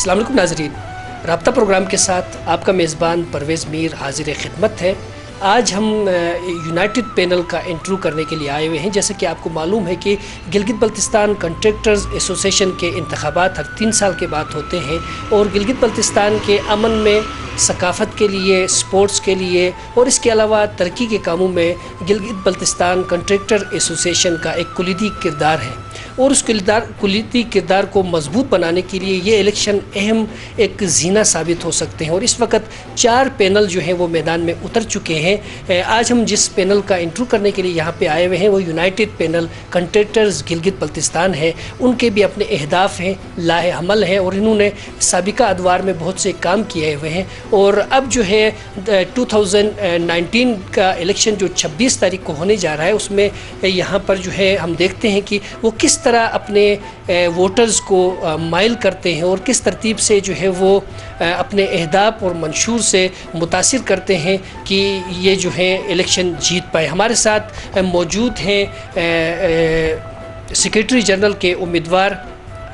अस्सलाम वालेकुम नाज़रीन, राब्ता प्रोग्राम के साथ आपका मेज़बान परवेज़ मीर हाजिर खिदमत है। आज हम यूनाइटेड पैनल का इंटरव्यू करने के लिए आए हुए हैं। जैसे कि आपको मालूम है कि गिलगित बल्तिस्तान कॉन्ट्रैक्टर्स एसोसिएशन के इंतखाबात हर 3 साल के बाद होते हैं और गिलगित बल्तिस्तान के अमन में, सकाफ़त के लिए, स्पोर्ट्स के लिए और इसके अलावा तरक्की के कामों में गिलगित बल्तिस्तान कॉन्ट्रैक्टर एसोसिएशन का एक कुलीदी किरदार है और उस कुलीदी किरदार को मजबूत बनाने के लिए ये इलेक्शन अहम एक ज़ीना साबित हो सकते हैं। और इस वक्त 4 पैनल जो हैं वो मैदान में उतर चुके हैं। आज हम जिस पैनल का इंटरव्यू करने के लिए यहाँ पे आए हुए हैं वो United panel contractors Gilgit Baltistan है। उनके भी अपने अहदाफ हैं, लाहे अमल हैं और इन्होंने साबिका अदवार में बहुत से काम किए हुए हैं। और अब जो है 2019 का इलेक्शन जो 26 तारीख को होने जा रहा है उसमें यहाँ पर जो है हम देखते हैं कि वो किस तरह अपने वोटर्स को माइल करते हैं और किस तरतीब से जो है वो अपने अहदाफ और मंशूर से मुतासिर करते हैं कि ये जो है इलेक्शन जीत पाए। हमारे साथ मौजूद हैं सेक्रेटरी जनरल के उम्मीदवार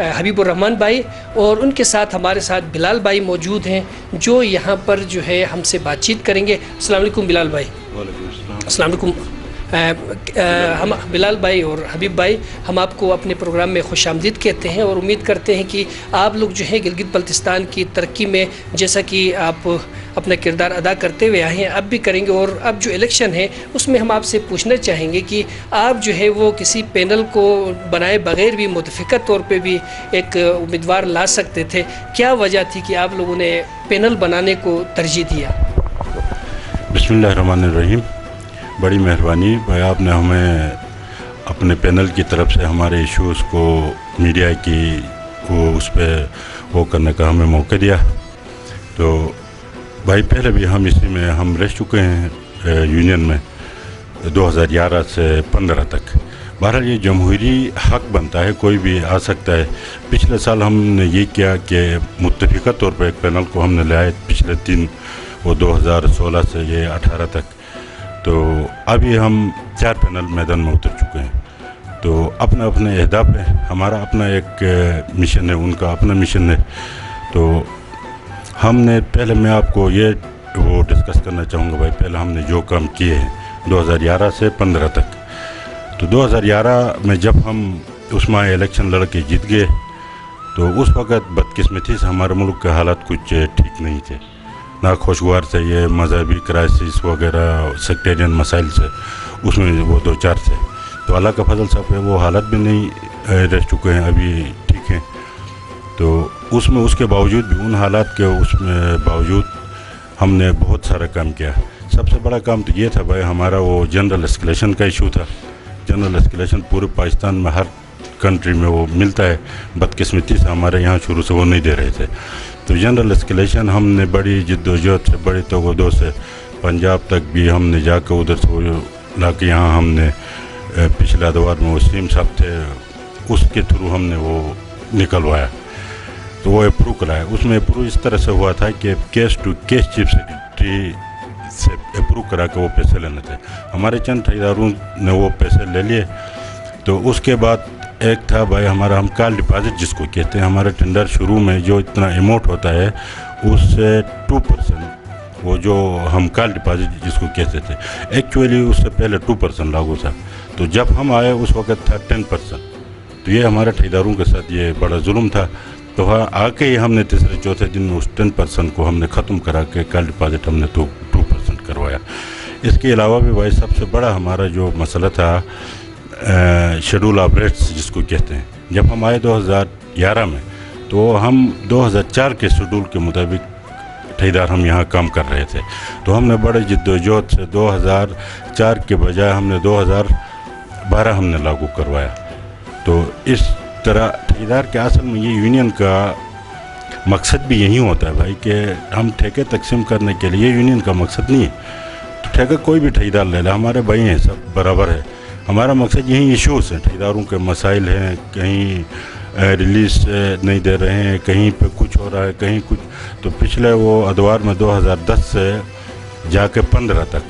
हबीबुर रहमान भाई और उनके साथ हमारे साथ बिलाल भाई मौजूद हैं जो यहाँ पर जो है हमसे बातचीत करेंगे। अस्सलाम वालेकुम बिलाल भाई। अस्सलाम वालेकुम। हम बिलाल भाई और हबीब भाई हम आपको अपने प्रोग्राम में खुशामदीद कहते हैं और उम्मीद करते हैं कि आप लोग जो है गिलगित बल्तिस्तान की तरक्की में जैसा कि आप अपना किरदार अदा करते हुए आए हैं अब भी करेंगे। और अब जो इलेक्शन है उसमें हम आपसे पूछना चाहेंगे कि आप जो है वो किसी पैनल को बनाए बगैर भी मुतफ़िक़ा तौर पे भी एक उम्मीदवार ला सकते थे, क्या वजह थी कि आप लोगों ने पैनल बनाने को तरजीह दिया? बिस्मिल्लाहिर्रहमानिर्रहीम। बड़ी मेहरबानी भाई, आपने हमें अपने पैनल की तरफ से हमारे इश्यूज़ को मीडिया की उस पर वो करने का हमें मौका दिया। तो भाई पहले भी हम इसी में हम रह चुके हैं यूनियन में 2011 से 15 तक। बहरहाल ये जमहूरी हक बनता है, कोई भी आ सकता है। पिछले साल हमने ये किया कि मुत्तफ़िक़ा तौर पर एक पैनल को हमने लाए पिछले 3 वो 2016 से ये 18 तक। तो अभी हम 4 पैनल मैदान में उतर चुके हैं। तो अपना अपने अहदाफ है, हमारा अपना एक मिशन है, उनका अपना मिशन है। तो हमने पहले मैं आपको ये वो डिस्कस करना चाहूँगा भाई, पहले हमने जो काम किए हैं 2011 से 15 तक। तो 2011 में जब हम उसमें इलेक्शन लड़ के जीत गए तो उस वक़्त बदकिस्मती से हमारे मुल्क के हालात कुछ ठीक नहीं थे, ना खुशगवार से, ये मजहबी क्राइसिस वगैरह सेक्टेरियन मसाइल से उसमें वो 2-4 से। तो अल्लाह का फजल साहब है वो हालत भी नहीं रह चुके हैं, अभी ठीक हैं। तो उसमें उसके बावजूद भी उन हालात के उसमें बावजूद हमने बहुत सारा काम किया। सबसे बड़ा काम तो ये था भाई हमारा वो जनरल एस्केलेशन का इशू था। जनरल एस्केलेशन पूरे पाकिस्तान में हर कंट्री में वो मिलता है, बदकिस्मती से हमारे यहाँ शुरू से वो नहीं दे रहे थे। तो जनरल एस्केलेशन हमने बड़ी जिद्दोजहद से, बड़ी तगदो से पंजाब तक भी हमने जाकर उधर से वो ला के यहाँ हमने पिछले अदवार में वसीम साहब थे उसके थ्रू हमने वो निकलवाया। तो वो अप्रूव कराया। उसमें अप्रूव इस तरह से हुआ था कि case to case chief secretary से अप्रूव करा के वो पैसे लेने थे। हमारे चंद ठेकेदारों ने वो पैसे ले लिए। तो उसके बाद एक था भाई हमारा, हम कॉल डिपॉजिट जिसको कहते हैं, हमारा टेंडर शुरू में जो इतना अमाउंट होता है उससे 2% वो जो हम कॉल डिपॉजिट जिसको कहते थे, एक्चुअली उससे पहले 2% लागू था। तो जब हम आए उस वक़्त था 10%। तो ये हमारे ठेकेदारों के साथ ये बड़ा जुल्म था। तो हाँ आके ही हमने तीसरे चौथे दिन उस 10% को हमने ख़त्म करा के कॉल डिपॉजिट हमने 2% करवाया। इसके अलावा भी भाई सबसे बड़ा हमारा जो मसला था शेड्यूल ऑफ रेट्स जिसको कहते हैं, जब हम आए 2011 में तो हम 2004 के शेड्यूल के मुताबिक ठेकेदार हम यहाँ काम कर रहे थे। तो हमने बड़े जिद्दोजहद से 2004 के बजाय हमने 2012 हमने लागू करवाया। तो इस तरह ठेकेदार के असल में ये यूनियन का मकसद भी यही होता है भाई कि हम ठेके तकसीम करने के लिए, यूनियन का मकसद नहीं है तो ठेका कोई भी ठेकेदार ले ले, हमारे भाई हैं, सब बराबर है। हमारा मकसद यही इश्यूज़ हैं, ठेकेदारों के मसाइल हैं, कहीं रिलीज़ नहीं दे रहे हैं, कहीं पे कुछ हो रहा है, कहीं कुछ। तो पिछले वो अदवार में 2010 से जाके 15 तक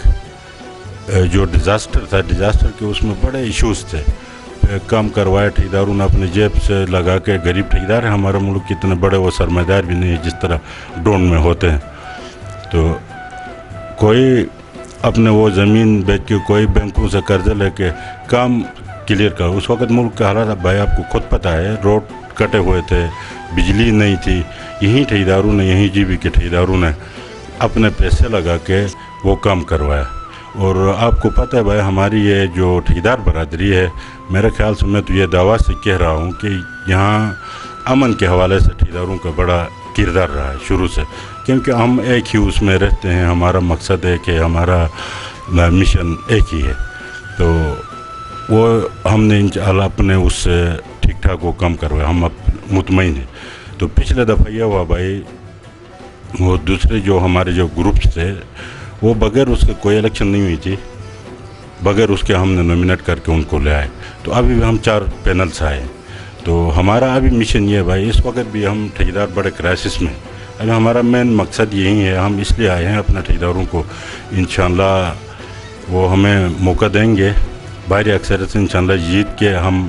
जो डिज़ास्टर था, डिज़ास्टर के उसमें बड़े इश्यूज़ थे। पे काम करवाया ठेकेदारों ने अपने जेब से लगा के। गरीब ठेकेदार है हमारा मुल्क के, इतने बड़े वो सरमाएदार भी नहीं है जिस तरह ड्रोन में होते हैं। तो कोई अपने वो ज़मीन बेच के, कोई बैंकों से कर्जा लेके काम क्लियर कर। उस वक्त मुल्क का हालात भाई आपको खुद पता है, रोड कटे हुए थे, बिजली नहीं थी। यहीं ठेकेदारों ने, यहीं जीबी के ठेकेदारों ने अपने पैसे लगा के वो काम करवाया। और आपको पता है भाई हमारी ये जो ठेकेदार बरादरी है, मेरे ख्याल से मैं तो ये दावा से कह रहा हूँ कि यहाँ अमन के हवाले से ठेकेदारों का बड़ा किरदार रहा है शुरू से, क्योंकि हम एक ही उसमें रहते हैं, हमारा मकसद एक है, हमारा मिशन एक ही है। तो वो हमने इंशाल्लाह अपने उससे ठीक ठाक वो काम करवाया, हम अब मुतमईन हैं। तो पिछले दफ़ा ये हुआ भाई, वो दूसरे जो हमारे जो ग्रुप्स थे वो बगैर उसके कोई इलेक्शन नहीं हुई थी, बगैर उसके हमने नॉमिनेट करके उनको ले आए। तो अभी भी हम 4 पैनल्स आए। तो हमारा अभी मिशन ये है भाई, इस वक्त भी हम ठेकेदार बड़े क्राइसिस में। अभी हमारा मेन मकसद यही है, हम इसलिए आए हैं अपने ठेकेदारों को इंशाल्लाह वो हमें मौका देंगे, भारी अक्सरियत से इंशाल्लाह जीत के हम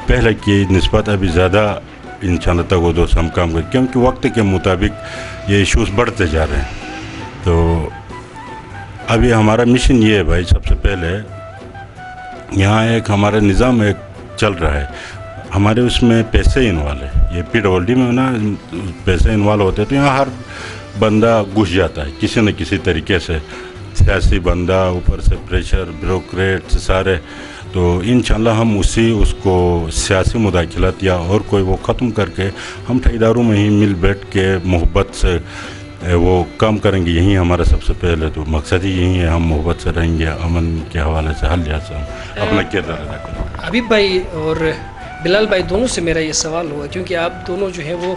पहले की निस्बत अभी ज़्यादा इंशाल्लाह तक वो दोस्त हम काम करें, क्योंकि वक्त के मुताबिक ये इश्यूज़ बढ़ते जा रहे हैं। तो अभी हमारा मिशन ये है भाई, सबसे पहले यहाँ एक हमारा निज़ाम एक चल रहा है, हमारे उसमें पैसे इन्वॉल्व है। ये PWD में ना पैसे इन्वॉल्व होते हैं, तो यहाँ हर बंदा घुस जाता है किसी न किसी तरीके से, सियासी बंदा, ऊपर से प्रेशर, ब्यूरोक्रेट सारे। तो इंशाल्लाह हम उसको सियासी मुदाखलत या और कोई वो ख़त्म करके हम ठेकेदारों में ही मिल बैठ के मोहब्बत से वो काम करेंगे। यही हमारा सबसे पहले तो मकसद ही यही है, हम मोहब्बत से रहेंगे, अमन के हवाले से हर लिहाज से हम अपना किरदार अदा करेंगे। हबीब भाई और बिलाल भाई दोनों से मेरा ये सवाल हुआ, क्योंकि आप दोनों जो है वो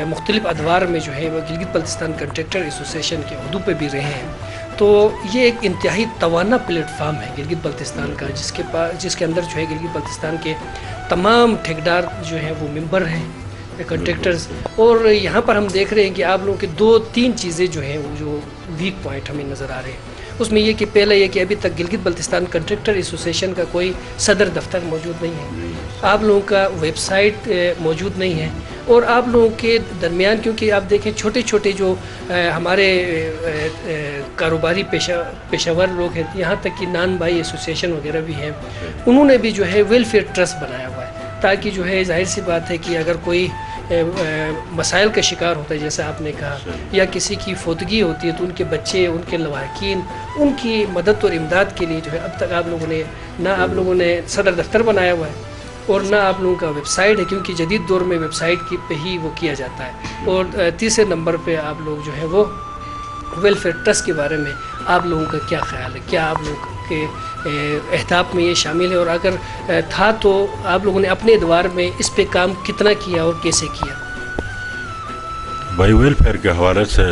मुख्तलिफ अदवार में जो है वो गिलगित बल्तिस्तान कंट्रैक्टर एसोसिएशन के उहदों पे भी रहे हैं। तो ये एक इंतहाई तवाना प्लेटफार्म है गिलगित बल्तिस्तान का, जिसके अंदर जो है गिलगित बल्तिस्तान के तमाम ठेकेदार जो हैं वो मेंबर हैं, कंट्रैक्टर्स। और यहाँ पर हम देख रहे हैं कि आप लोगों के 2-3 चीज़ें जो हैं वो जो वीक पॉइंट हमें नज़र आ रहे हैं। उसमें ये कि पहले ये कि अभी तक गिलगित बल्तिस्तान कंट्रैक्टर एसोसिएशन का कोई सदर दफ्तर मौजूद नहीं है, आप लोगों का वेबसाइट मौजूद नहीं है, और आप लोगों के दरमियान, क्योंकि आप देखें छोटे छोटे जो हमारे कारोबारी पेशावर लोग हैं, यहाँ तक कि नान भाई एसोसिएशन वगैरह भी हैं, उन्होंने भी जो है वेलफेयर ट्रस्ट बनाया हुआ है, ताकि जो है जाहिर सी बात है कि अगर कोई मसाइल का शिकार होता है जैसे आपने कहा, या किसी की फौतगी होती है, तो उनके बच्चे, उनके लवाहकीन, उनकी मदद और इमदाद के लिए जो है अब तक आप लोगों ने सदर दफ्तर बनाया हुआ है, और ना आप लोगों का वेबसाइट है, क्योंकि जदीद दौर में वेबसाइट की पे ही वो किया जाता है। और तीसरे नंबर पे आप लोग जो है वो वेलफेयर ट्रस्ट के बारे में आप लोगों का क्या ख्याल है, क्या आप लोगों के अहदाफ में ये शामिल है, और अगर था तो आप लोगों ने अपने एतबार में इस पे काम कितना किया और कैसे किया? भाई वेलफेयर के हवाले से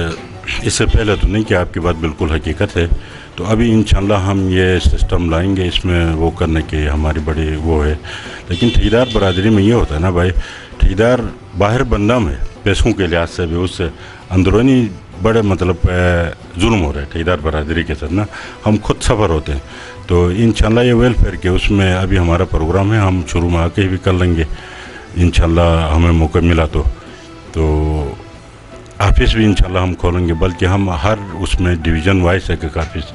इससे पहले तो नहीं कि आपकी बात बिल्कुल हकीकत है। तो अभी इंशाल्लाह हम ये सिस्टम लाएंगे, इसमें वो करने की हमारी बड़ी वो है। लेकिन ठेकेदार बरादरी में ये होता है ना भाई, ठेकेदार बाहर बंदा में पैसों के लिहाज से भी उससे अंदरूनी बड़े मतलब जुल्म हो रहे हैं ठेकेदार बरादरी के साथ ना, हम खुद सफ़र होते हैं। तो इंशाल्लाह ये वेलफेयर के उसमें अभी हमारा प्रोग्राम है, हम शुरू में आके भी कर लेंगे इंशाल्लाह, हमें मौका मिला तो ऑफिस भी इंशाल्लाह हम खोलेंगे, बल्कि हम हर उसमें डिवीज़न वाइज एक ऑफिस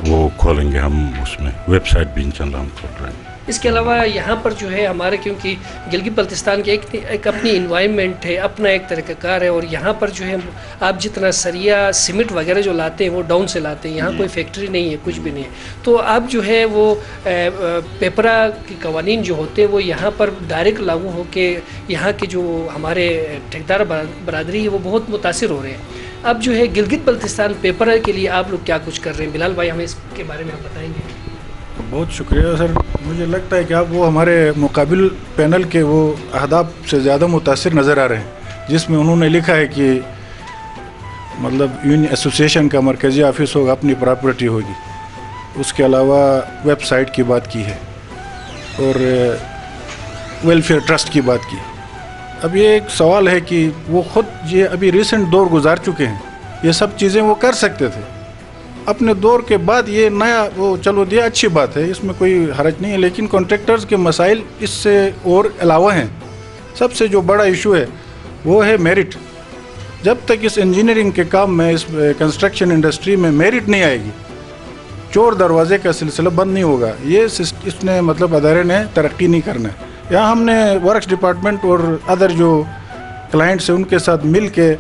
वो खोलेंगे, हम उसमें वेबसाइट भी इंशाल्लाह हम खोल रहे हैं। इसके अलावा यहाँ पर जो है हमारे, क्योंकि गिलगित बल्तिस्तान की एक अपनी इन्वायरमेंट है, अपना एक तरीक़ाकार है, और यहाँ पर जो है आप जितना सरिया सीमेंट वगैरह जो लाते हैं वो डाउन से लाते हैं, यहाँ कोई फैक्ट्री नहीं है, कुछ भी नहीं है। तो आप जो है वो पेपरा के कवानीन जो होते हैं वो यहाँ पर डायरेक्ट लागू हो के यहाँ के जो हमारे ठेकेदार बरादरी है वो बहुत मुतासिर हो रहे हैं। अब जो है गिलगित बल्तिस्तान पेपरा के लिए आप लोग क्या कुछ कर रहे हैं? बिलाल भाई हमें इसके बारे में आप बताएंगे। बहुत शुक्रिया सर। मुझे लगता है कि आप वो हमारे मुकाबिल पैनल के वो अहदाफ से ज़्यादा मुतासिर नज़र आ रहे हैं, जिसमें उन्होंने लिखा है कि मतलब यूनियन एसोसिएशन का मरकज़ी ऑफिस होगा, अपनी प्रॉपर्टी होगी, उसके अलावा वेबसाइट की बात की है और वेलफेयर ट्रस्ट की बात की। अब ये एक सवाल है कि वो ख़ुद ये अभी रिसेंट दौर गुजार चुके हैं, ये सब चीज़ें वो कर सकते थे, اپنے دور کے بعد یہ نیا وہ چلو دیا، اچھی بات ہے، اس میں کوئی حرج نہیں ہے، لیکن کانٹریکٹرز کے مسائل اس سے اور علاوہ ہیں. سب سے جو بڑا ایشو ہے وہ ہے میرٹ. جب تک اس انجینئرنگ کے کام میں، اس کنسٹرکشن انڈسٹری میں میرٹ نہیں آئے گی، چور دروازے کا سلسلہ بند نہیں ہوگا. یہ اس نے مطلب ادارے نے ترقی نہیں کرنا ہے. یہاں ہم نے ورکس ڈپارٹمنٹ اور ادر جو کلائنٹس ہیں ان کے ساتھ مل کے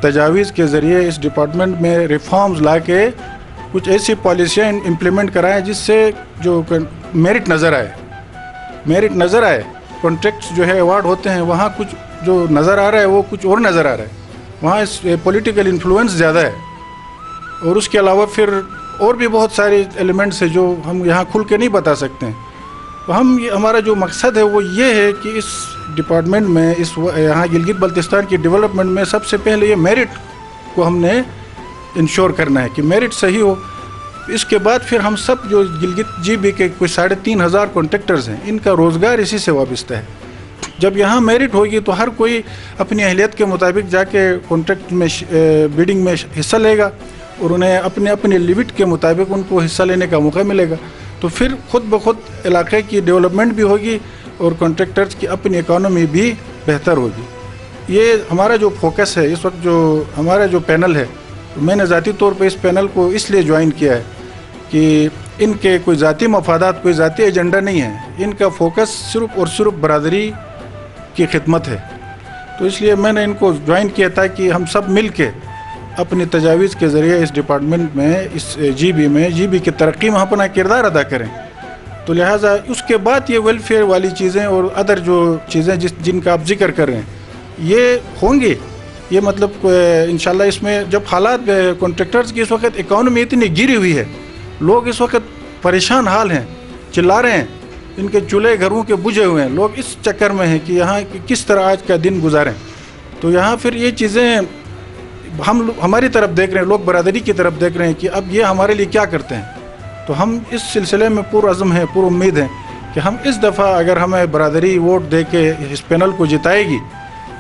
تجاویز کے ذریعے اس ڈپارٹمنٹ میں ریفارمز لا کے کچھ ایسی پالیسیاں امپلیمنٹ کرائیں جس سے جو میرٹ نظر آئے. کانٹریکٹس جو ہے ایوارڈ ہوتے ہیں، وہاں کچھ جو نظر آ رہا ہے وہ کچھ اور نظر آ رہا ہے. وہاں اس پولیٹیکل انفلوئنس زیادہ ہے. اور اس کے علاوہ پھر اور بھی بہت سارے ایلیمنٹس ہیں جو ہم یہاں کھل کے نہیں بتا سکتے ہیں. تو ہمارا جو مقصد ہے وہ یہ ہے کہ اس ڈپارٹمنٹ میں، یہاں گلگت بلتستان کی ڈیولپمنٹ میں سب سے پہلے یہ میرٹ کو ہم نے انشور کرنا ہے کہ میرٹ صحیح ہو. اس کے بعد پھر ہم سب جو گلگت جی بی کے کوئی 3,500 کانٹریکٹرز ہیں، ان کا روزگار اسی سے وابستہ ہے. جب یہاں میرٹ ہوگی تو ہر کوئی اپنی اہلیت کے مطابق جا کے کانٹریکٹ میں بیڈنگ میں حصہ لے گا، اور انہیں اپنے لیمٹ کے مطابق ان کو حصہ لینے کا موقع ملے گا. تو پھر خود بخود علاقے کی ڈیولپمنٹ بھی ہوگی اور کانٹریکٹرز کی اپنی اکانومی بھی بہتر ہوگی. یہ ہمارا جو فوکس ہے اس وقت، جو ہمارا جو پینل ہے، میں نے ذاتی طور پہ اس پینل کو اس لیے جوائن کیا ہے کہ ان کے کوئی ذاتی مفادات، کوئی ذاتی ایجنڈا نہیں ہے. ان کا فوکس صرف اور صرف برادری کی خدمت ہے. تو اس لیے میں نے ان کو جوائن کیا تاکہ ہم سب مل کے اپنی تجاویز کے ذریعے اس ڈپارٹمنٹ میں، اس جی بی کی ترقی میں اپنا کردار ادا کریں. تو لہٰذا اس کے بعد یہ ویلفیئر والی چیزیں اور ادر جو چیزیں جن کا آپ ذکر کر رہے ہیں یہ ہوں گی. یہ مطلب انشاءاللہ اس میں جب حالات کانٹریکٹرز کی اس وقت اکانومی اتنی گری ہوئی ہے، لوگ اس وقت پریشان حال ہیں، چلا رہے ہیں، ان کے چولہے گھروں کے بجھے ہوئے ہیں، لوگ اس چکر میں ہیں کہ یہاں کس طرح آج کا دن گزاریں. تو یہاں پھر یہ چیزیں ہماری طرف دیکھ رہے ہیں، لوگ برادری کی طرف دیکھ رہے ہیں کہ اب یہ ہمارے لیے کیا کرتے ہیں. تو ہم اس سلسلے میں پرعزم ہیں، پر امید ہیں کہ ہم اس دفعہ اگر ہمیں برادری ووٹ دے کے اس پینل کو جتائے گی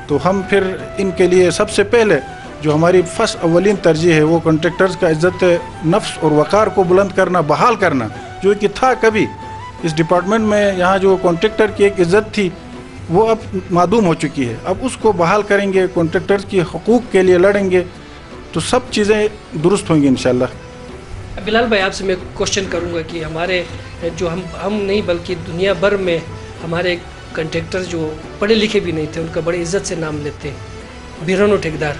تو ہم پھر ان کے لیے سب سے پہلے جو ہماری اولین ترجیح ہے وہ کانٹریکٹرز کا عزت نفس اور وقار کو بلند کرنا، بحال کرنا، جو کہ تھا کبھی اس ڈپارٹمنٹ میں. یہاں جو کانٹریکٹر کی ایک عزت تھی وہ اب معدوم ہو چکی ہے. اب اس کو بحال کریں گے، کانٹریکٹرز کی حقوق کے لیے لڑیں گے تو سب چیزیں درست ہوں گی انشاءاللہ. بلال بھائی، آپ سے میں کوشچن کروں گا کہ ہمارے جو ہم نہیں بلکہ دنیا بھر میں ہمارے کنٹریکٹر جو پڑھے لکھے بھی نہیں تھے، ان کا بڑی عزت سے نام لیتے ہیں، بیرونو ٹھیکیدار،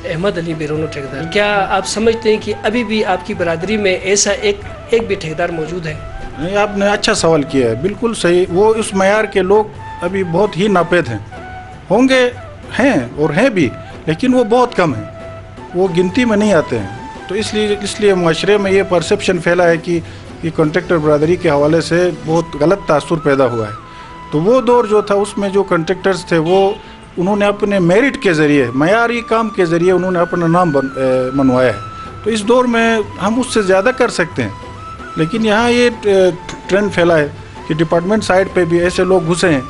احمد علی بیرونو ٹھیکیدار. کیا آپ سمجھتے ہیں کہ ابھی بھی آپ کی برادری میں ایسا ایک بھی ٹھیکیدار موجود ہے؟ نہیں، آپ نے اچھا سوال کیا ہے، بالکل صحیح. وہ اس معیار کے لوگ ابھی بہت ہی ناپید ہیں. ہوں گے، ہیں اور ہیں بھی، لیکن وہ بہت کم ہیں، وہ گنتی میں نہیں آتے ہیں. تو اس لیے معاشرے میں یہ پرسیپشن پھیلا ہے کہ یہ کانٹریکٹر برادری کے حوالے سے بہت غلط تاثر پیدا ہوا ہے. تو وہ دور جو تھا اس میں جو کانٹریکٹرز تھے وہ انہوں نے اپنے میرٹ کے ذریعے، معیاری کام کے ذریعے انہوں نے اپنا نام منوایا ہے. تو اس دور میں ہم اس سے زیادہ کر سکتے ہیں. لیکن یہاں یہ ٹرینڈ پھیلا ہے کہ ڈپارٹمنٹ سائڈ پہ بھی ایسے لوگ گھسے ہیں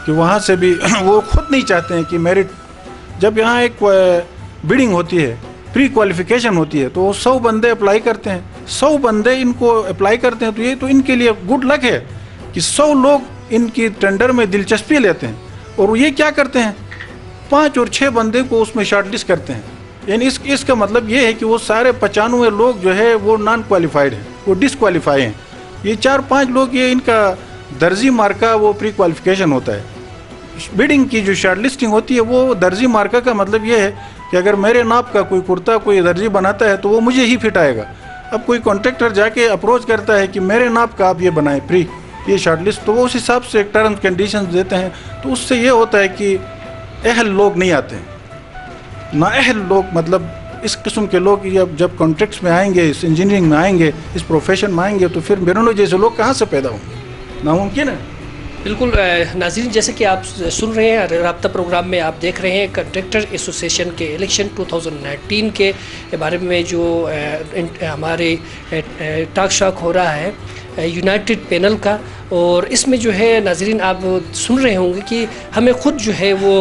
کہ وہاں سے بھی وہ خود نہیں چاہتے ہیں کہ میرٹ. جب یہاں ایک بیڈنگ ہوتی ہے، پری کوالیفیکیشن ہوتی ہے، تو وہ 100 بندے اپلائی کرتے ہیں، 100 بندے ان کو اپلائی کرتے ہیں. تو یہ تو ان کے لیے گڈ لک ہے کہ 100 لوگ ان کی ٹینڈر میں دلچسپی لیتے ہیں. اور یہ کیا کرتے ہیں، 5 اور 6 بندے کو اس میں شارٹ لسٹ کرتے ہیں. یعنی اس کا مطلب یہ ہے کہ وہ سارے 95 لوگ جو ہے وہ نان کوالیفائڈ ہیں، وہ ڈسکوالیفائی ہیں. یہ 4-5 لوگ، یہ ان کا درجی مارکا وہ پری کوالیفیکیشن ہوتا ہے. بیڈنگ کی جو شارٹ لسٹنگ ہوتی ہے وہ درجی مارکا کا مطلب یہ ہے کہ اگر میرے ناپ کا کوئی کرتا کوئی درجی بناتا ہے تو وہ مجھے ہی فٹ آئے گا. اب کوئی کانٹریکٹر جا کے اپروچ کرتا ہے کہ میرے ناپ کا آپ یہ بنائیں پری، یہ شارٹ لسٹ، تو وہ اس حساب سے ایک ٹرمز کنڈیشنز دیتے ہیں. تو اس سے یہ ہوتا ہے کہ اہل لوگ نہیں آتے ہیں، نااہل لوگ، مطلب اس قسم کے لوگ جب کانٹریکٹس میں آئیں گے، اس انجینئرنگ میں آئیں گے، اس پروفیشن میں آئیں گے، تو پھر بیرونو جیسے لوگ کہاں سے پیدا ہوں گے؟ ناممکن ہے. بالکل. ناظرین، جیسے کہ آپ سن رہے ہیں، رابطہ پروگرام میں آپ دیکھ رہے ہیں کنٹریکٹر ایسوسیشن کے الیکشن 2019 کے بارے میں جو ہمارے ٹاک شاک ہو رہا ہے. یونائٹڈ پینل کا، اور اس میں جو ہے ناظرین آپ سن رہے ہوں گے کہ ہمیں خود جو ہے وہ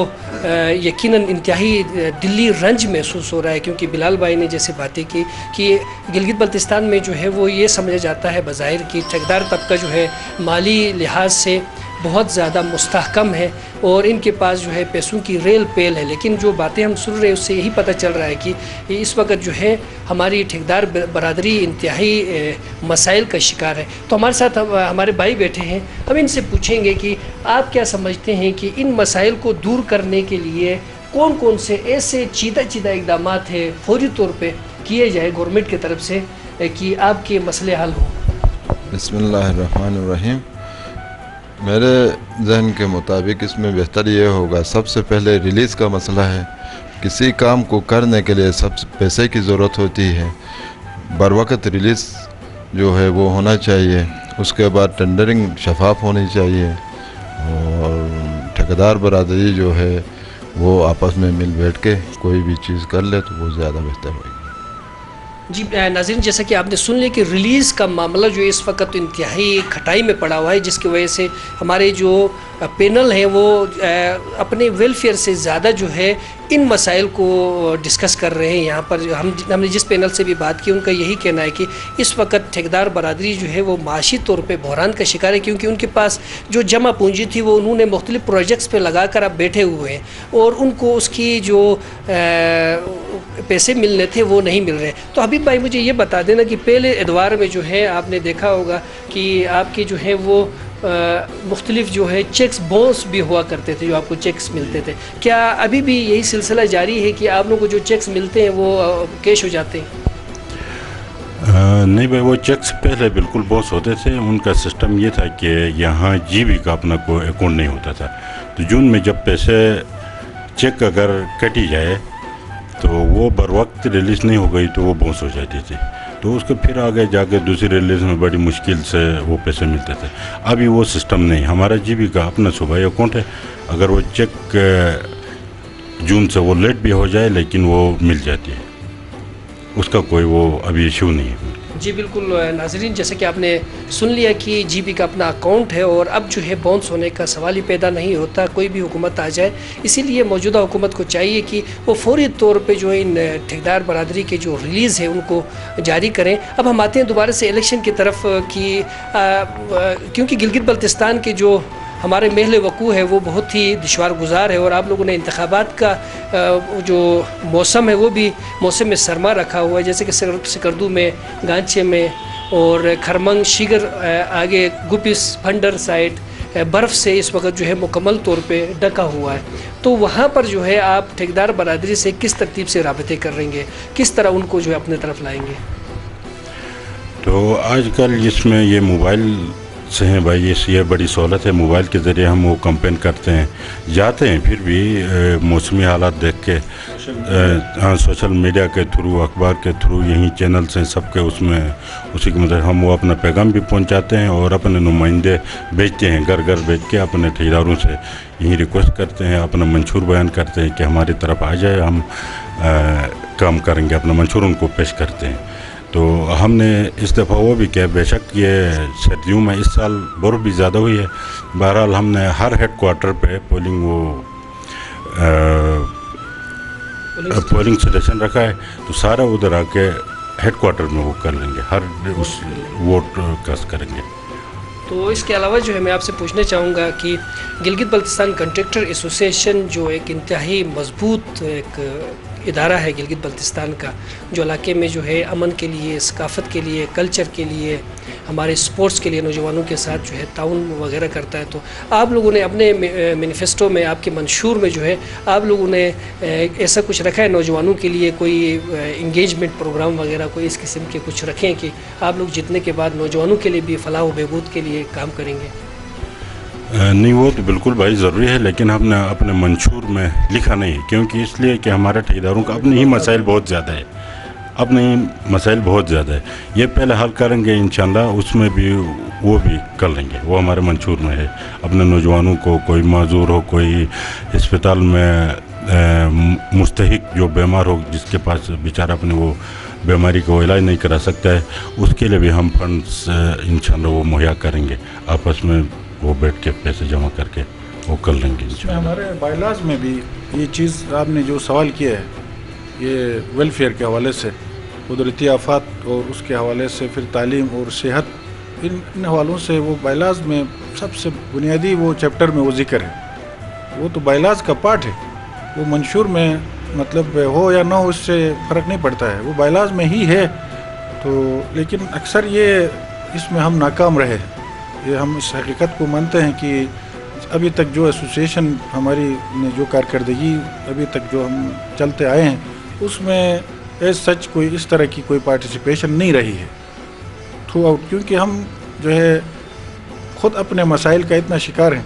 یقیناً انتہائی دلی رنج محسوس ہو رہا ہے، کیونکہ بلال بھائی نے جیسے باتیں کی کہ گلگت بلتستان میں جو ہے وہ یہ سمجھا جاتا ہے بظاہر کہ ٹھیکیدار طبقہ جو ہے مالی لحاظ سے بہت زیادہ مستحکم ہے اور ان کے پاس جو ہے پیسوں کی ریل پیل ہے، لیکن جو باتیں ہم سن رہے ہیں اس سے یہی پتہ چل رہا ہے کہ اس وقت جو ہے ہماری ٹھیکیدار برادری انتہائی مسائل کا شکار ہے۔ تو ہمارے ساتھ ہمارے بھائی بیٹھے ہیں، ہم ان سے پوچھیں گے کہ آپ کیا سمجھتے ہیں کہ ان مسائل کو دور کرنے کے لیے کون کون سے ایسے چیدہ اقدامات ہیں فوری طور پہ کیے جائے گورنمنٹ کی طرف سے کہ آپ کے مسئلے حل ہوں؟ بسم اللہ الرحمن الرحیم۔ میرے ذہن کے مطابق اس میں بہتر یہ ہوگا، سب سے پہلے ریلیز کا مسئلہ ہے۔ کسی کام کو کرنے کے لیے سب سے پیسے کی ضرورت ہوتی ہے، بر وقت ریلیز جو ہے وہ ہونا چاہیے۔ اس کے بعد ٹینڈرنگ شفاف ہونی چاہیے، اور ٹھیکیدار برادری جو ہے وہ آپس میں مل بیٹھ کے کوئی بھی چیز کر لے تو وہ زیادہ بہتر ہوگی۔ جی ناظرین، جیسا کہ آپ نے سن لیا کہ ریلیز کا معاملہ جو اس وقت انتہائی کھٹائی میں پڑا ہوا ہے، جس کی وجہ سے ہمارے جو پینل ہیں وہ اپنے ویلفیئر سے زیادہ جو ہے ان مسائل کو ڈسکس کر رہے ہیں۔ یہاں پر ہم نے جس پینل سے بھی بات کی ان کا یہی کہنا ہے کہ اس وقت ٹھیکیدار برادری جو ہے وہ معاشی طور پہ بحران کا شکار ہے، کیونکہ ان کے پاس جو جمع پونجی تھی وہ انہوں نے مختلف پروجیکٹس پہ لگا کر اب بیٹھے ہوئے ہیں، اور ان کو اس کی جو پیسے ملنے تھے وہ نہیں مل رہے۔ تو حبیب بھائی مجھے یہ بتا دینا کہ پہلے ادوار میں جو ہے آپ نے دیکھا ہوگا کہ آپ کے جو ہے وہ مختلف جو ہے چیکس باؤنس بھی ہوا کرتے تھے، جو آپ کو چیکس ملتے تھے، کیا ابھی بھی یہی سلسلہ جاری ہے کہ آپ لوگوں کو جو چیکس ملتے ہیں وہ کیش ہو جاتے ہیں؟ نہیں بھائی، وہ چیکس پہلے بالکل باؤنس ہوتے تھے۔ ان کا سسٹم یہ تھا کہ یہاں جی بی کا اپنا کوئی اکاؤنٹ نہیں ہوتا تھا، تو جون میں جب پیسے چیک اگر کٹی جائے تو وہ بر وقت ریلیز نہیں ہو گئی تو وہ باؤنس ہو جاتی تھی، تو اس کے پھر آگے جا کے دوسری ریلیز میں بڑی مشکل سے وہ پیسے ملتے تھے۔ ابھی وہ سسٹم نہیں، ہمارا جی بی کا اپنا صوبائی اکاؤنٹ ہے، اگر وہ چیک جون سے وہ لیٹ بھی ہو جائے لیکن وہ مل جاتی ہے، اس کا کوئی وہ ابھی ایشو نہیں ہے۔ جی بالکل ناظرین، جیسے کہ آپ نے سن لیا کہ جی بی کا اپنا اکاؤنٹ ہے اور اب جو ہے باؤنس ہونے کا سوال ہی پیدا نہیں ہوتا، کوئی بھی حکومت آ جائے۔ اسی لیے موجودہ حکومت کو چاہیے کہ وہ فوری طور پہ جو ان ٹھیکیدار برادری کے جو ریلیز ہے ان کو جاری کریں۔ اب ہم آتے ہیں دوبارہ سے الیکشن کی طرف کہ کیونکہ گلگت بلتستان کے جو ہمارے محل وقوع ہے وہ بہت ہی دشوار گزار ہے، اور آپ لوگوں نے انتخابات کا جو موسم ہے وہ بھی موسم میں سرما رکھا ہوا ہے، جیسے کہ سکردو میں، گانچے میں اور کھرمنگ شیگر، آگے گپس پھنڈر سائٹ برف سے اس وقت جو ہے مکمل طور پہ ڈھکا ہوا ہے۔ تو وہاں پر جو ہے آپ ٹھیکیدار برادری سے کس ترتیب سے رابطے کر رہیں گے، کس طرح ان کو جو ہے اپنے طرف لائیں گے؟ تو آج کل اس میں یہ موبائل سے ہیں بھائی، یہ بڑی سہولت ہے، موبائل کے ذریعے ہم وہ کمپین کرتے ہیں، جاتے ہیں، پھر بھی موسمی حالات دیکھ کے سوشل میڈیا کے تھرو، اخبار کے تھرو، یہیں چینلز ہیں سب کے، اس میں اسی کی مدد ہم وہ اپنا پیغام بھی پہنچاتے ہیں اور اپنے نمائندے بھیجتے ہیں، گھر گھر بھیج کے اپنے ٹھیکیداروں سے یہیں ریکویسٹ کرتے ہیں، اپنا منشور بیان کرتے ہیں کہ ہماری طرف آ جائے، ہم کام کریں گے، اپنا منشور ان کو پیش کرتے ہیں۔ تو ہم نے اس دفعہ وہ بھی کیا، بے شک یہ سردیوں میں اس سال برف بھی زیادہ ہوئی ہے، بہرحال ہم نے ہر ہیڈ کوارٹر پہ پولنگ اسٹیشن رکھا ہے، تو سارا ادھر آ کے ہیڈ کوارٹر میں وہ کر لیں گے، ہر اس ووٹ کاسٹ کریں گے۔ تو اس کے علاوہ جو ہے میں آپ سے پوچھنا چاہوں گا کہ گلگت بلتستان کنٹریکٹر ایسوسی ایشن جو ایک انتہائی مضبوط ایک ادارہ ہے گلگت بلتستان کا، جو علاقے میں جو ہے امن کے لیے، ثقافت کے لیے، کلچر کے لیے، ہمارے سپورٹس کے لیے نوجوانوں کے ساتھ جو ہے تعاون وغیرہ کرتا ہے، تو آپ لوگوں نے اپنے مینیفیسٹو میں، آپ کے منشور میں جو ہے آپ لوگوں نے ایسا کچھ رکھا ہے نوجوانوں کے لیے، کوئی انگیجمنٹ پروگرام وغیرہ کوئی اس قسم کے کچھ رکھیں کہ آپ لوگ جیتنے کے بعد نوجوانوں کے لیے بھی فلاح و بہبود کے لیے کام کریں گے؟ نہیں، وہ تو بالکل بھائی ضروری ہے، لیکن ہم نے اپنے منشور میں لکھا نہیں، کیونکہ اس لیے کہ ہمارے ٹھیکیداروں کا اپنے ہی مسائل بہت زیادہ ہے، یہ پہلے حل کریں گے انشاءاللہ، اس میں بھی وہ بھی کر لیں گے، وہ ہمارے منشور میں ہے۔ اپنے نوجوانوں کو، کوئی معذور ہو، کوئی ہسپتال میں मुस्तहिक जो बीमार हो, जिसके पास बेचारा अपने वो बीमारी को इलाज नहीं करा सकता है, उसके लिए भी हम फंड्स इंशाल्लाह वो मुहैया करेंगे। आपस में वो बैठ के पैसे जमा करके वो कर लेंगे इंशाल्लाह। हमारे बायलाज में भी ये चीज़ आपने जो सवाल किया है, ये वेलफेयर के हवाले से, कुदरती आफात और उसके हवाले से, फिर तालीम और सेहत, इन हवालों से वो बायलाज में सबसे बुनियादी वो चैप्टर में वो जिक्र है। वो तो बायलाज का पार्ट है, वो मंशूर में मतलब हो या ना हो उससे फ़र्क नहीं पड़ता है, वो बायलाज में ही है। तो लेकिन अक्सर ये इसमें हम नाकाम रहे, ये हम इस हकीकत को मानते हैं कि अभी तक जो एसोसिएशन हमारी ने जो कारकर्दगी अभी तक जो हम चलते आए हैं, उसमें एज सच कोई इस तरह की कोई पार्टिसिपेशन नहीं रही है थ्रू आउट, क्योंकि हम जो है ख़ुद अपने मसाइल का इतना शिकार हैं।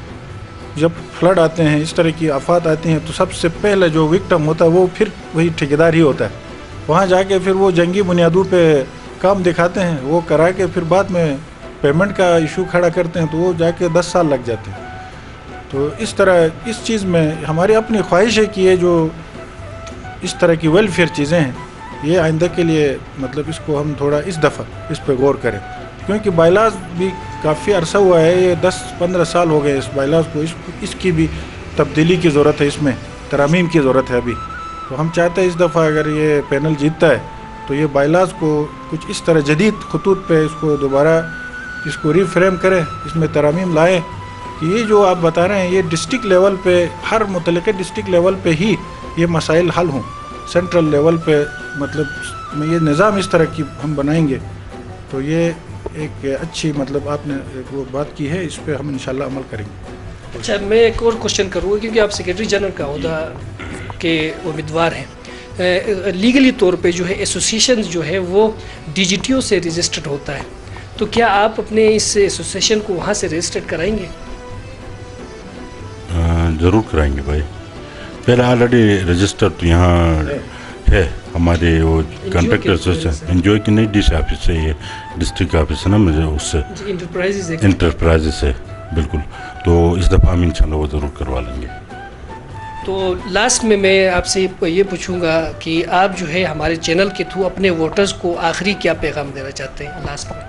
जब फ्लड आते हैं, इस तरह की आफात आती हैं, तो सबसे पहले जो विक्टिम होता है वो फिर वही ठेकेदार ही होता है। वहाँ जाके फिर वो जंगी बुनियादों पे काम दिखाते हैं, वो करा के फिर बाद में पेमेंट का इशू खड़ा करते हैं, तो वो जाके 10 साल लग जाते हैं। तो इस तरह इस चीज़ में हमारी अपनी ख्वाहिश है कि ये जो इस तरह की वेलफेयर चीज़ें हैं, ये आइंदा के लिए मतलब इसको हम थोड़ा इस दफ़ा इस पर गौर करें, क्योंकि बायलाज भी काफ़ी अरसा हुआ है, ये 10-15 साल हो गए इस बायलाज को, इसकी भी तब्दीली की ज़रूरत है, इसमें तरामीम की ज़रूरत है अभी। तो हम चाहते हैं इस दफ़ा अगर ये पैनल जीतता है तो ये बायलाज को कुछ इस तरह जदीद खतूत पे इसको दोबारा इसको रीफ्रेम करें, इसमें तरामीम लाएँ कि ये जो आप बता रहे हैं ये डिस्ट्रिक्ट लेवल पे, हर मुतल्लिक़ डिस्ट्रिक्ट लेवल पे ही ये मसाइल हल हों। सेंट्रल लेवल पे मतलब ये निज़ाम इस तरह की हम बनाएंगे तो ये एक अच्छी मतलब आपने वो बात की है, इस पर हम इंशाल्लाह अमल करेंगे। अच्छा, मैं एक और क्वेश्चन करूँगा, क्योंकि आप सेक्रेटरी जनरल का ओहदा के उम्मीदवार हैं। लीगली तौर पे जो है एसोसिएशन जो है वो DGTO से रजिस्टर्ड होता है, तो क्या आप अपने इस एसोसिएशन को वहाँ से रजिस्टर्ड कराएंगे? ज़रूर कराएंगे भाई। पहले ऑलरेडी रजिस्टर तो यहाँ है हमारे वो कॉन्ट्रैक्टर एसोसिएशन एनजीओ की, नहीं DC ऑफिस से, ये डिस्ट्रिक्ट ऑफिस है ना, मुझे उससे इंटरप्राइजेज से बिल्कुल। तो इस दफ़ा हम इंशाल्लाह वो ज़रूर करवा लेंगे। तो लास्ट में मैं आपसे ये पूछूंगा कि आप जो है हमारे चैनल के थ्रू अपने वोटर्स को आखिरी क्या पैगाम देना चाहते हैं लास्ट में?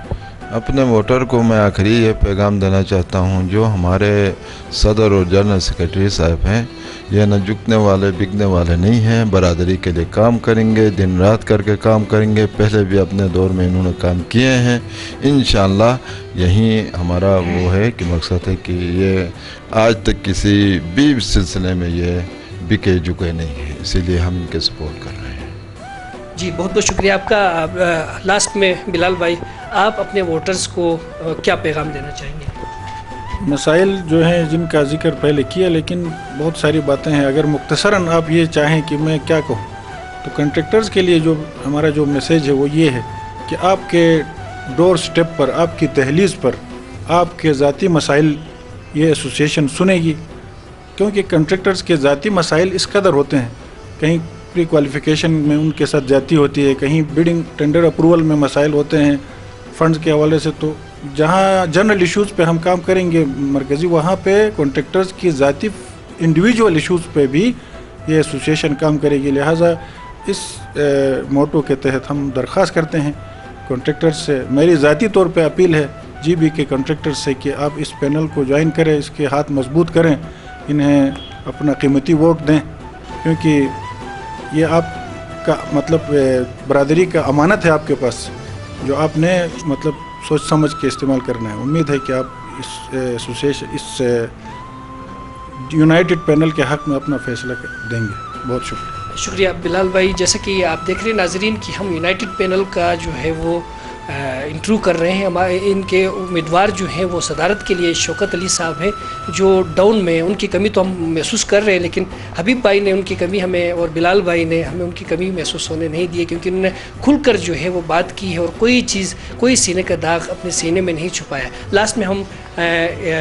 अपने वोटर को मैं आखिरी ये पैगाम देना चाहता हूँ, जो हमारे सदर और जनरल सेक्रेटरी साहब हैं, ये न झुकने वाले बिकने वाले नहीं हैं, बरादरी के लिए काम करेंगे, दिन रात करके काम करेंगे। पहले भी अपने दौर में इन्होंने काम किए हैं। इंशाअल्लाह यही हमारा वो है कि मकसद है कि ये आज तक किसी भी सिलसिले में ये बिके झुके नहीं है, इसीलिए हम इनके सपोर्ट कर रहे हैं। जी, बहुत बहुत शुक्रिया आपका। लास्ट में बिलाल भाई, आप अपने वोटर्स को क्या पैगाम देना चाहेंगे? मसाइल जो हैं जिनका जिक्र पहले किया, लेकिन बहुत सारी बातें हैं। अगर मुख्तसरन आप ये चाहें कि मैं क्या कहूँ, तो कॉन्ट्रैक्टर्स के लिए जो हमारा जो मैसेज है वो ये है कि आपके डोर स्टेप पर, आपकी दहलीज़ पर आपके ज़ाती मसाइल ये एसोसिएशन सुनेगी, क्योंकि कॉन्ट्रैक्टर्स के ज़ाती मसाइल इस कदर होते हैं, कहीं प्री क्वालिफ़िकेशन में उनके साथ जाती होती है, कहीं बिडिंग टेंडर अप्रूवल में मसाइल होते हैं फंड्स के हवाले से। तो जहाँ जनरल इश्यूज़ पे हम काम करेंगे मरकज़ी, वहाँ पे कॉन्ट्रैक्टर्स की ज़ाती इंडिविजुअल इश्यूज़ पे भी ये एसोसिएशन काम करेगी। लिहाजा इस मोटो के तहत हम दरख्वास्त करते हैं कॉन्ट्रैक्टर्स से, मेरी ज़ाती तौर पे अपील है GB के कॉन्ट्रैक्टर्स से कि आप इस पैनल को ज्वाइन करें, इसके हाथ मजबूत करें, इन्हें अपना कीमती वोट दें, क्योंकि ये आपका मतलब बरादरी का अमानत है आपके पास, जो आपने मतलब सोच समझ के इस्तेमाल करना है। उम्मीद है कि आप इस एसोसिएशन इस यूनाइटेड पैनल के हक़ में अपना फैसला देंगे। बहुत शुक्रिया बिलाल भाई। जैसे कि आप देख रहे हैं नाजरीन कि हम यूनाइटेड पैनल का जो है वो इंटरव्यू कर रहे हैं। हमारे इनके उम्मीदवार जो हैं वो सदारत के लिए शौकत अली साहब हैं, जो डाउन में उनकी कमी तो हम महसूस कर रहे हैं, लेकिन हबीब भाई ने उनकी कमी हमें और बिलाल भाई ने हमें उनकी कमी महसूस होने नहीं दी, क्योंकि उन्होंने खुलकर जो है वो बात की है और कोई चीज़, कोई सीने का दाग अपने सीने में नहीं छुपाया। लास्ट में हम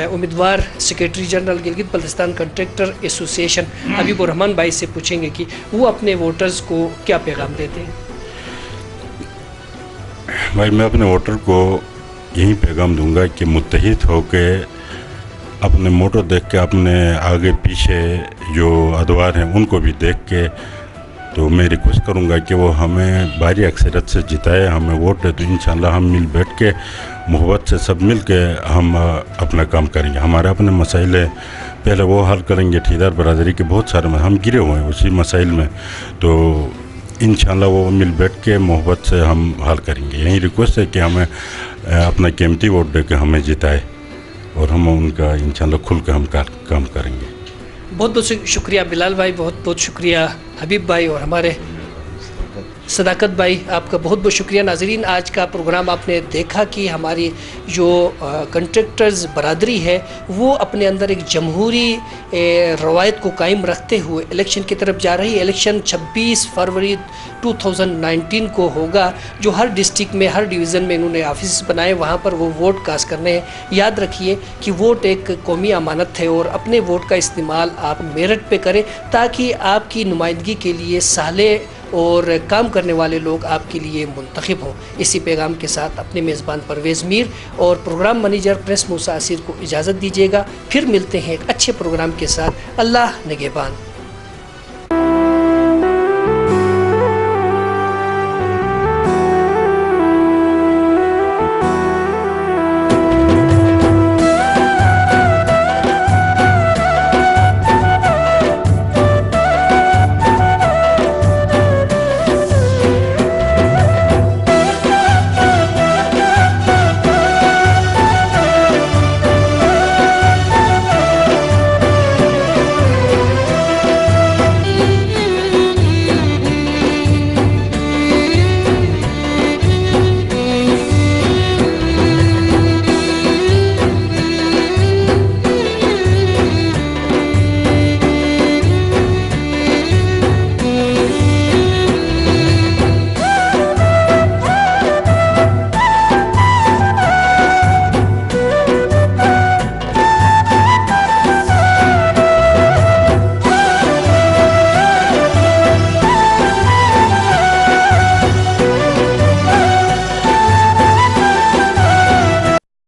उम्मीदवार secretary general Gilgit Baltistan contractor association Habib Rehman भाई से पूछेंगे कि वो अपने वोटर्स को क्या पैगाम देते हैं। भाई, मैं अपने वोटर को यही पैगाम दूंगा कि मुत्तहिद होकर अपने मोटो देख के, अपने आगे पीछे जो अदवार हैं उनको भी देख के, तो मैं रिक्वेस्ट करूंगा कि वो हमें भारी अक्सरियत से जिताए, हमें वोट दे। तो इंशाल्लाह हम मिल बैठ के मोहब्बत से सब मिल के हम अपना काम करेंगे। हमारे अपने मसाइल है, पहले वो हल करेंगे। ठेकेदार बरादरी के बहुत सारे हम गिरे हुए हैं उसी मसाइल में, तो इंशाल्लाह वो मिल बैठ के मोहब्बत से हम हल करेंगे। यही रिक्वेस्ट है कि हमें अपना कीमती वोट दे के हमें जिताए और हम उनका इंशाल्लाह खुल के हम काम करेंगे। बहुत बहुत शुक्रिया बिलाल भाई, बहुत बहुत शुक्रिया हबीब भाई और हमारे सदाकत भाई, आपका बहुत बहुत शुक्रिया। नाज़रीन, आज का प्रोग्राम आपने देखा कि हमारी जो कंट्रैक्टर्स बरादरी है वो अपने अंदर एक जमहूरी रवायत को कायम रखते हुए इलेक्शन की तरफ जा रही है। इलेक्शन 26 फरवरी 2019 को होगा, जो हर डिस्ट्रिक्ट में, हर डिवीज़न में इन्होंने ऑफिस बनाए, वहाँ पर वो वोट कास्ट करने हैं। याद रखिए कि वोट एक कौमी अमानत है और अपने वोट का इस्तेमाल आप मेरिट पे करें, ताकि आपकी नुमाइंदगी के लिए साले और काम करने वाले लोग आपके लिए मुंतखब हों। इसी पैगाम के साथ अपने मेज़बान परवेज़ मीर और प्रोग्राम मैनेजर प्रेस मूसा आसिर को इजाज़त दीजिएगा। फिर मिलते हैं एक अच्छे प्रोग्राम के साथ। अल्लाह निगहबान।